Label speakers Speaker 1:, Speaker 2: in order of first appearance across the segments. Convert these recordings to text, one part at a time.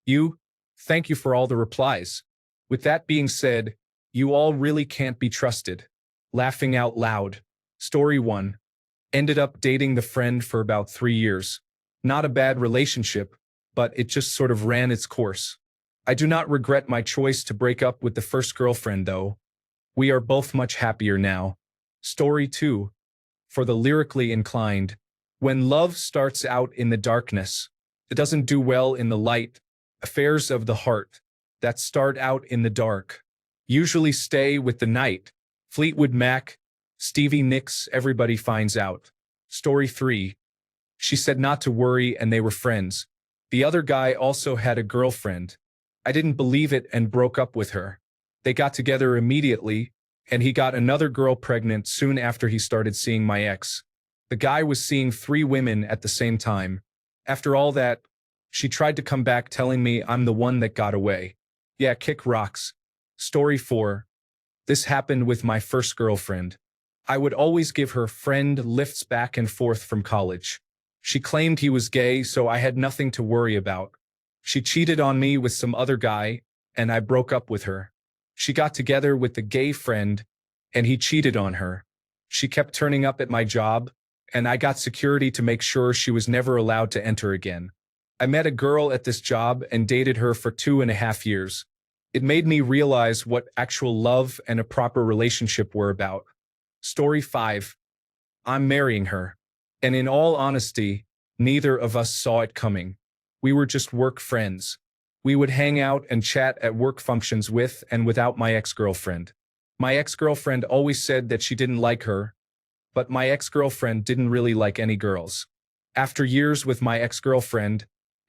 Speaker 1: You? Thank you for all the replies. With that being said, you all really can't be trusted. Laughing out loud. Story 1. Ended up dating the friend for about 3 years. Not a bad relationship, but it just sort of ran its course. I do not regret my choice to break up with the first girlfriend though. We are both much happier now. Story 2. For the lyrically inclined. When love starts out in the darkness, it doesn't do well in the light. Affairs of the heart that start out in the dark usually stay with the night. Fleetwood Mac, Stevie Nicks, everybody finds out. Story 3. She said not to worry and they were friends. The other guy also had a girlfriend. I didn't believe it and broke up with her. They got together immediately, and he got another girl pregnant soon after he started seeing my ex. The guy was seeing 3 women at the same time. After all that, she tried to come back telling me I'm the one that got away. Yeah, kick rocks. Story 4. This happened with my first girlfriend. I would always give her friend lifts back and forth from college. She claimed he was gay, so I had nothing to worry about. She cheated on me with some other guy, and I broke up with her. She got together with the gay friend, and he cheated on her. She kept turning up at my job, and I got security to make sure she was never allowed to enter again. I met a girl at this job and dated her for 2.5 years. It made me realize what actual love and a proper relationship were about. Story 5. I'm marrying her. And in all honesty, neither of us saw it coming. We were just work friends. We would hang out and chat at work functions with and without my ex-girlfriend. My ex-girlfriend always said that she didn't like her, but my ex-girlfriend didn't really like any girls. After years with my ex-girlfriend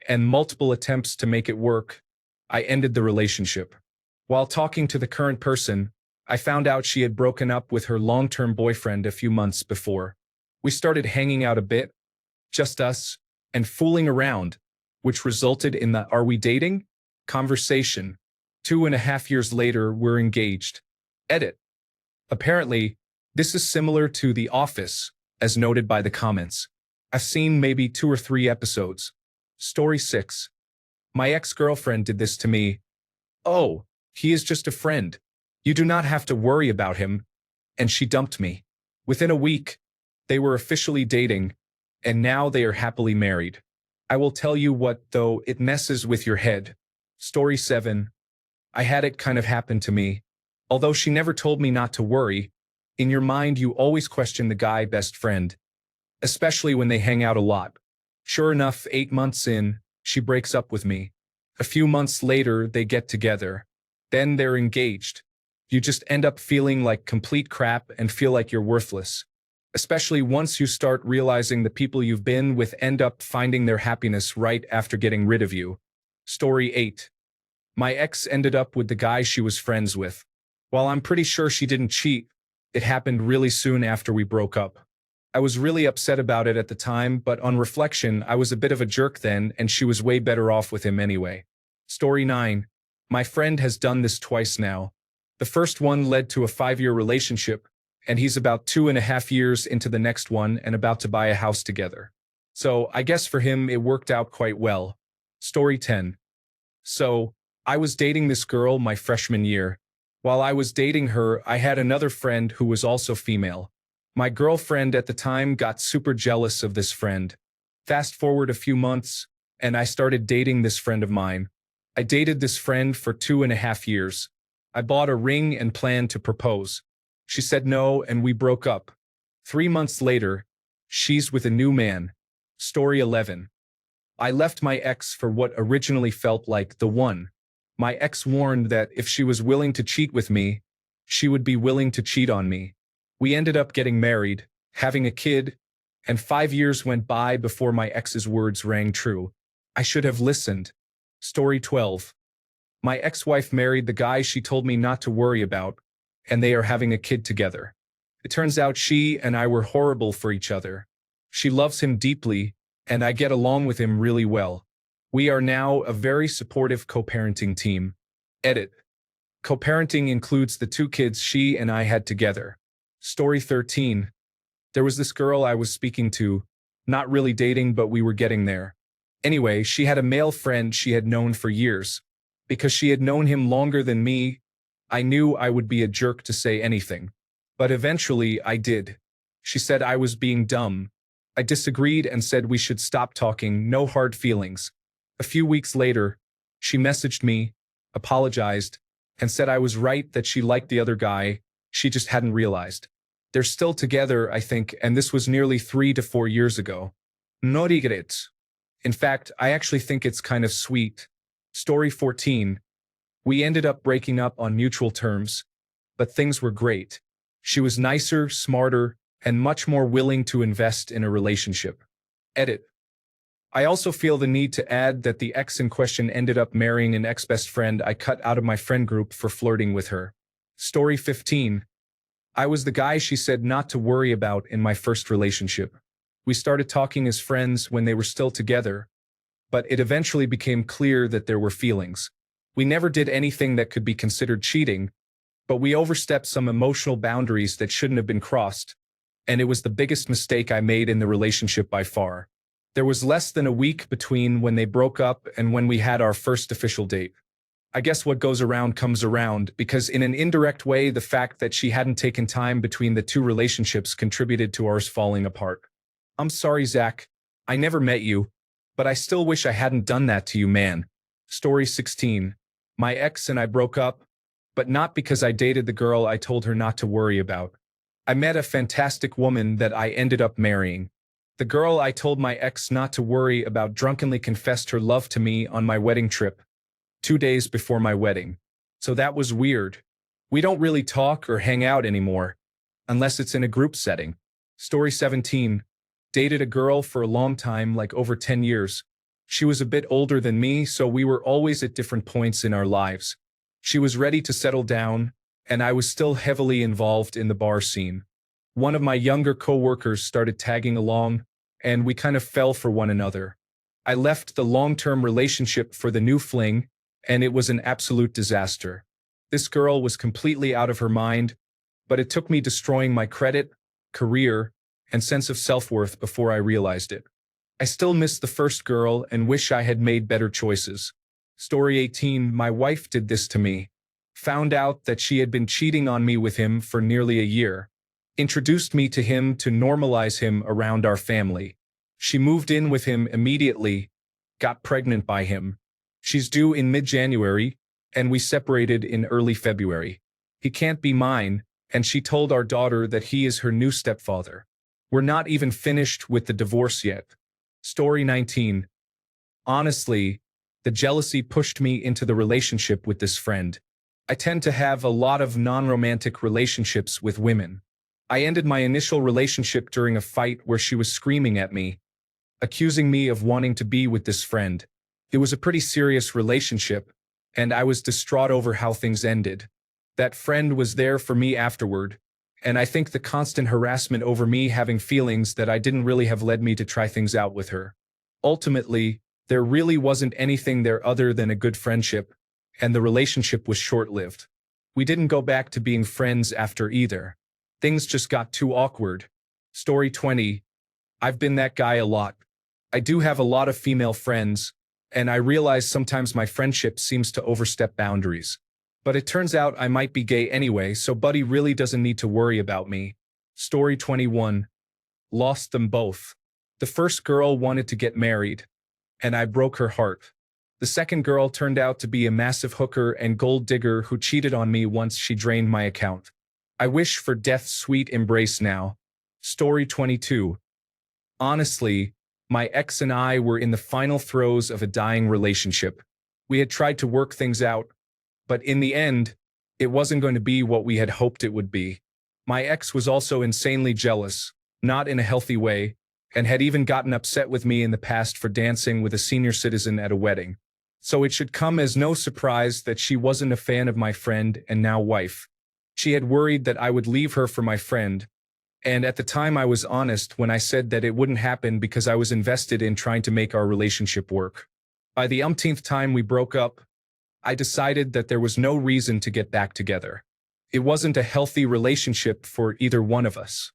Speaker 1: and multiple attempts to make it work, I ended the relationship. While talking to the current person, I found out she had broken up with her long-term boyfriend a few months before. We started hanging out a bit, just us, and fooling around, which resulted in the "Are we dating?" conversation. 2.5 years later, we're engaged. Edit. Apparently, this is similar to The Office, as noted by the comments. I've seen maybe 2 or 3 episodes. Story 6. My ex-girlfriend did this to me. Oh, he is just a friend. You do not have to worry about him. And she dumped me. Within a week, they were officially dating, and now they are happily married. I will tell you what, though, it messes with your head. Story 7. I had it kind of happen to me. Although she never told me not to worry, in your mind you always question the guy best friend. Especially when they hang out a lot. Sure enough, 8 months in, she breaks up with me. A few months later, they get together. Then they're engaged. You just end up feeling like complete crap and feel like you're worthless. Especially once you start realizing the people you've been with end up finding their happiness right after getting rid of you. Story 8. My ex ended up with the guy she was friends with. While I'm pretty sure she didn't cheat, it happened really soon after we broke up. I was really upset about it at the time, but on reflection, I was a bit of a jerk then, and she was way better off with him anyway. Story 9. My friend has done this twice now. The first one led to a 5-year relationship, and he's about 2.5 years into the next one and about to buy a house together. So I guess for him it worked out quite well. Story 10. So, I was dating this girl my freshman year. While I was dating her, I had another friend who was also female. My girlfriend at the time got super jealous of this friend. Fast forward a few months, and I started dating this friend of mine. I dated this friend for 2.5 years. I bought a ring and planned to propose. She said no, and we broke up. 3 months later, she's with a new man. Story 11. I left my ex for what originally felt like the one. My ex warned that if she was willing to cheat with me, she would be willing to cheat on me. We ended up getting married, having a kid, and 5 years went by before my ex's words rang true. I should have listened. Story 12. My ex-wife married the guy she told me not to worry about, and they are having a kid together. It turns out she and I were horrible for each other. She loves him deeply, and I get along with him really well. We are now a very supportive co-parenting team. Edit. Co-parenting includes the 2 kids she and I had together. Story 13. There was this girl I was speaking to, not really dating, but we were getting there. Anyway, she had a male friend she had known for years. Because she had known him longer than me, I knew I would be a jerk to say anything. But eventually, I did. She said I was being dumb. I disagreed and said we should stop talking, no hard feelings. A few weeks later, she messaged me, apologized, and said I was right that she liked the other guy, she just hadn't realized. They're still together, I think, and this was nearly 3 to 4 years ago. No regrets. In fact, I actually think it's kind of sweet. Story 14. We ended up breaking up on mutual terms, but things were great. She was nicer, smarter, and much more willing to invest in a relationship. Edit. I also feel the need to add that the ex in question ended up marrying an ex-best friend I cut out of my friend group for flirting with her. Story 15. I was the guy she said not to worry about in my first relationship. We started talking as friends when they were still together, but it eventually became clear that there were feelings. We never did anything that could be considered cheating, but we overstepped some emotional boundaries that shouldn't have been crossed, and it was the biggest mistake I made in the relationship by far. There was less than a week between when they broke up and when we had our first official date. I guess what goes around comes around, because in an indirect way, the fact that she hadn't taken time between the two relationships contributed to ours falling apart. I'm sorry, Zach. I never met you, but I still wish I hadn't done that to you, man. Story 16. My ex and I broke up, but not because I dated the girl I told her not to worry about. I met a fantastic woman that I ended up marrying. The girl I told my ex not to worry about drunkenly confessed her love to me on my wedding trip, 2 days before my wedding. So that was weird. We don't really talk or hang out anymore, unless it's in a group setting. Story 17. Dated a girl for a long time, like over 10 years. She was a bit older than me, so we were always at different points in our lives. She was ready to settle down, and I was still heavily involved in the bar scene. One of my younger coworkers started tagging along, and we kind of fell for one another. I left the long-term relationship for the new fling, and it was an absolute disaster. This girl was completely out of her mind, but it took me destroying my credit, career, and sense of self-worth before I realized it. I still miss the first girl and wish I had made better choices. Story 18. My wife did this to me. Found out that she had been cheating on me with him for nearly a year. Introduced me to him to normalize him around our family. She moved in with him immediately, got pregnant by him. She's due in mid-January, and we separated in early February. He can't be mine, and she told our daughter that he is her new stepfather. We're not even finished with the divorce yet. Story 19. Honestly, the jealousy pushed me into the relationship with this friend. I tend to have a lot of non-romantic relationships with women. I ended my initial relationship during a fight where she was screaming at me, accusing me of wanting to be with this friend. It was a pretty serious relationship, and I was distraught over how things ended. That friend was there for me afterward, and I think the constant harassment over me having feelings that I didn't really have led me to try things out with her. Ultimately, there really wasn't anything there other than a good friendship, and the relationship was short-lived. We didn't go back to being friends after either. Things just got too awkward. Story 20. I've been that guy a lot. I do have a lot of female friends, and I realize sometimes my friendship seems to overstep boundaries. But it turns out I might be gay anyway, so Buddy really doesn't need to worry about me. Story 21. Lost them both. The first girl wanted to get married, and I broke her heart. The second girl turned out to be a massive hooker and gold digger who cheated on me once she drained my account. I wish for death's sweet embrace now. Story 22. Honestly, my ex and I were in the final throes of a dying relationship. We had tried to work things out, but in the end, it wasn't going to be what we had hoped it would be. My ex was also insanely jealous, not in a healthy way, and had even gotten upset with me in the past for dancing with a senior citizen at a wedding. So it should come as no surprise that she wasn't a fan of my friend and now wife. She had worried that I would leave her for my friend, and at the time I was honest when I said that it wouldn't happen because I was invested in trying to make our relationship work. By the umpteenth time we broke up, I decided that there was no reason to get back together. It wasn't a healthy relationship for either one of us.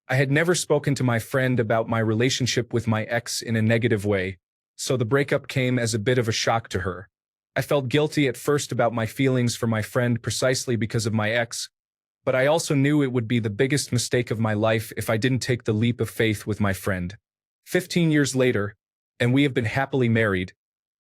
Speaker 1: I had never spoken to my friend about my relationship with my ex in a negative way, so the breakup came as a bit of a shock to her. I felt guilty at first about my feelings for my friend precisely because of my ex, but I also knew it would be the biggest mistake of my life if I didn't take the leap of faith with my friend. 15 years later, and we have been happily married,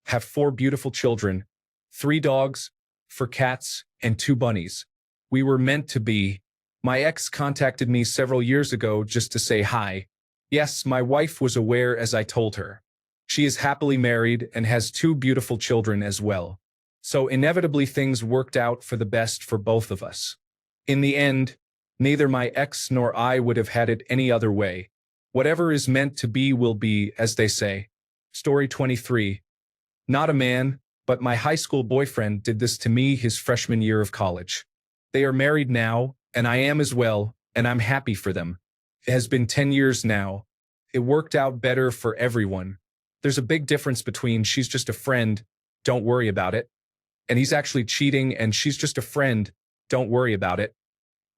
Speaker 1: have 4 beautiful children, 3 dogs, 4 cats, and 2 bunnies. We were meant to be. My ex contacted me several years ago just to say hi. Yes, my wife was aware as I told her. She is happily married and has 2 beautiful children as well. So inevitably things worked out for the best for both of us. In the end, neither my ex nor I would have had it any other way. Whatever is meant to be will be, as they say. Story 23. Not a man, but my high school boyfriend did this to me his freshman year of college. They are married now, and I am as well, and I'm happy for them. It has been 10 years now. It worked out better for everyone. There's a big difference between she's just a friend, don't worry about it, and he's actually cheating and she's just a friend, don't worry about it.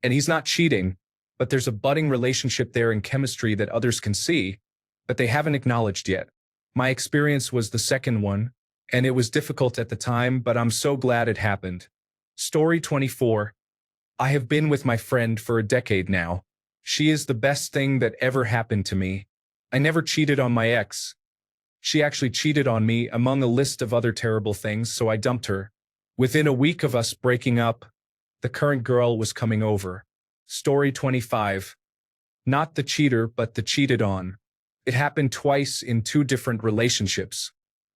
Speaker 1: And he's not cheating, but there's a budding relationship there in chemistry that others can see, but they haven't acknowledged yet. My experience was the second one, and it was difficult at the time, but I'm so glad it happened. Story 24. I have been with my friend for a decade now. She is the best thing that ever happened to me. I never cheated on my ex. She actually cheated on me among a list of other terrible things, so I dumped her. Within a week of us breaking up, the current girl was coming over. Story 25. Not the cheater, but the cheated on. It happened twice in 2 different relationships.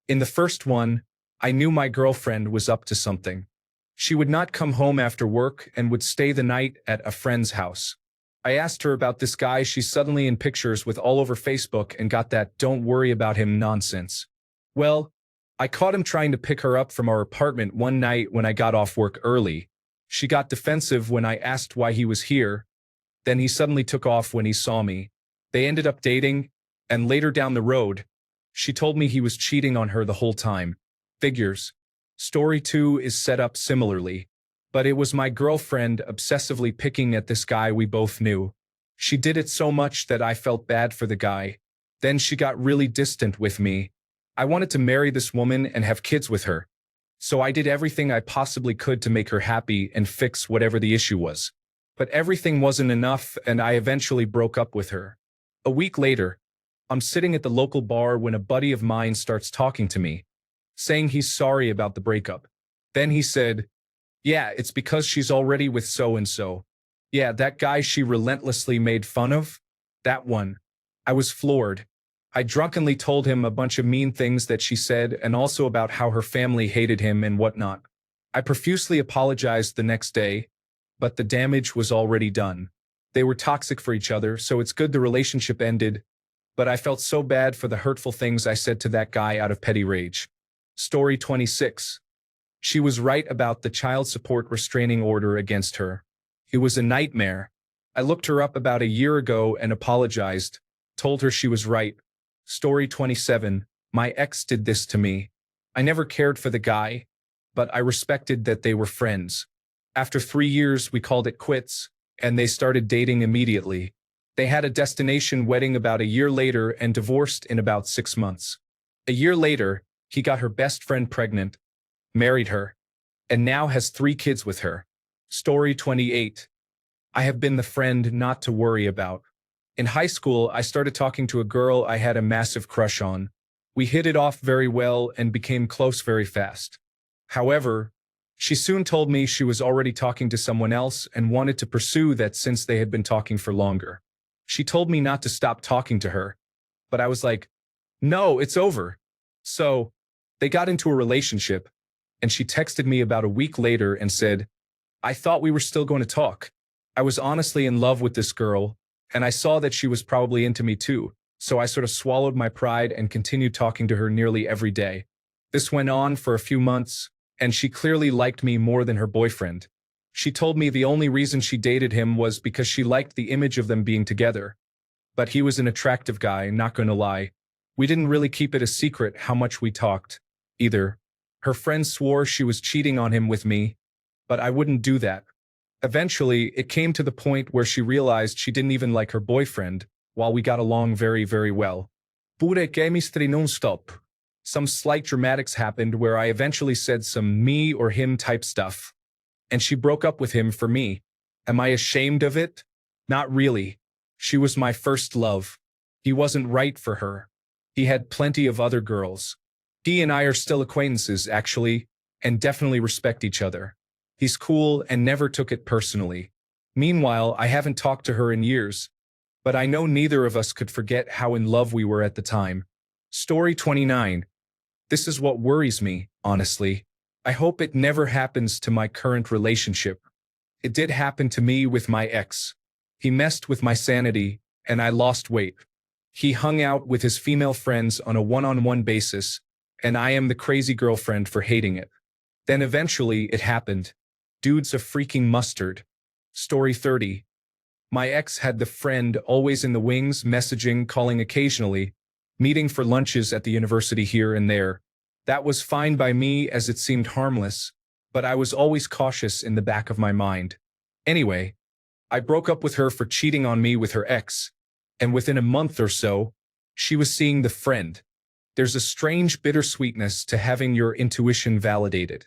Speaker 1: In the first one, I knew my girlfriend was up to something. She would not come home after work and would stay the night at a friend's house. I asked her about this guy she's suddenly in pictures with all over Facebook and got that "don't worry about him" nonsense. Well, I caught him trying to pick her up from our apartment one night when I got off work early. She got defensive when I asked why he was here. Then he suddenly took off when he saw me. They ended up dating, and later down the road, she told me he was cheating on her the whole time. Figures. Story 2 is set up similarly. But it was my girlfriend obsessively picking at this guy we both knew. She did it so much that I felt bad for the guy. Then she got really distant with me. I wanted to marry this woman and have kids with her. So I did everything I possibly could to make her happy and fix whatever the issue was. But everything wasn't enough, and I eventually broke up with her. A week later, I'm sitting at the local bar when a buddy of mine starts talking to me, saying he's sorry about the breakup. Then he said, "Yeah, it's because she's already with so-and-so. Yeah, that guy she relentlessly made fun of? That one." I was floored. I drunkenly told him a bunch of mean things that she said and also about how her family hated him and whatnot. I profusely apologized the next day, but the damage was already done. They were toxic for each other, so it's good the relationship ended, but I felt so bad for the hurtful things I said to that guy out of petty rage. Story 26. She was right about the child support restraining order against her. It was a nightmare. I looked her up about a year ago and apologized, told her she was right. Story 27. My ex did this to me. I never cared for the guy, but I respected that they were friends. After 3 years, we called it quits, and they started dating immediately. They had a destination wedding about a year later and divorced in about 6 months. A year later, he got her best friend pregnant, married her, and now has 3 kids with her. Story 28. I have been the friend not to worry about. In high school, I started talking to a girl I had a massive crush on. We hit it off very well and became close very fast. However, she soon told me she was already talking to someone else and wanted to pursue that since they had been talking for longer. She told me not to stop talking to her, but I was like, "No, it's over." So, they got into a relationship, and she texted me about a week later and said, "I thought we were still going to talk." I was honestly in love with this girl, and I saw that she was probably into me too, so I sort of swallowed my pride and continued talking to her nearly every day. This went on for a few months, and she clearly liked me more than her boyfriend. She told me the only reason she dated him was because she liked the image of them being together. But he was an attractive guy, not gonna lie. We didn't really keep it a secret how much we talked, either. Her friends swore she was cheating on him with me, but I wouldn't do that. Eventually, it came to the point where she realized she didn't even like her boyfriend, while we got along very, very well. Pure chemistry non-stop. Some slight dramatics happened where I eventually said some me or him type stuff, and she broke up with him for me. Am I ashamed of it? Not really. She was my first love. He wasn't right for her. He had plenty of other girls. He and I are still acquaintances, actually, and definitely respect each other. He's cool and never took it personally. Meanwhile, I haven't talked to her in years, but I know neither of us could forget how in love we were at the time. Story 29. This is what worries me, honestly. I hope it never happens to my current relationship. It did happen to me with my ex. He messed with my sanity, and I lost weight. He hung out with his female friends on a one-on-one basis, and I am the crazy girlfriend for hating it. Then eventually it happened. Dude's a freaking mustard. Story 30. My ex had the friend always in the wings, messaging, calling occasionally, meeting for lunches at the university here and there. That was fine by me as it seemed harmless, but I was always cautious in the back of my mind. Anyway, I broke up with her for cheating on me with her ex, and within a month or so, she was seeing the friend. There's a strange bittersweetness to having your intuition validated.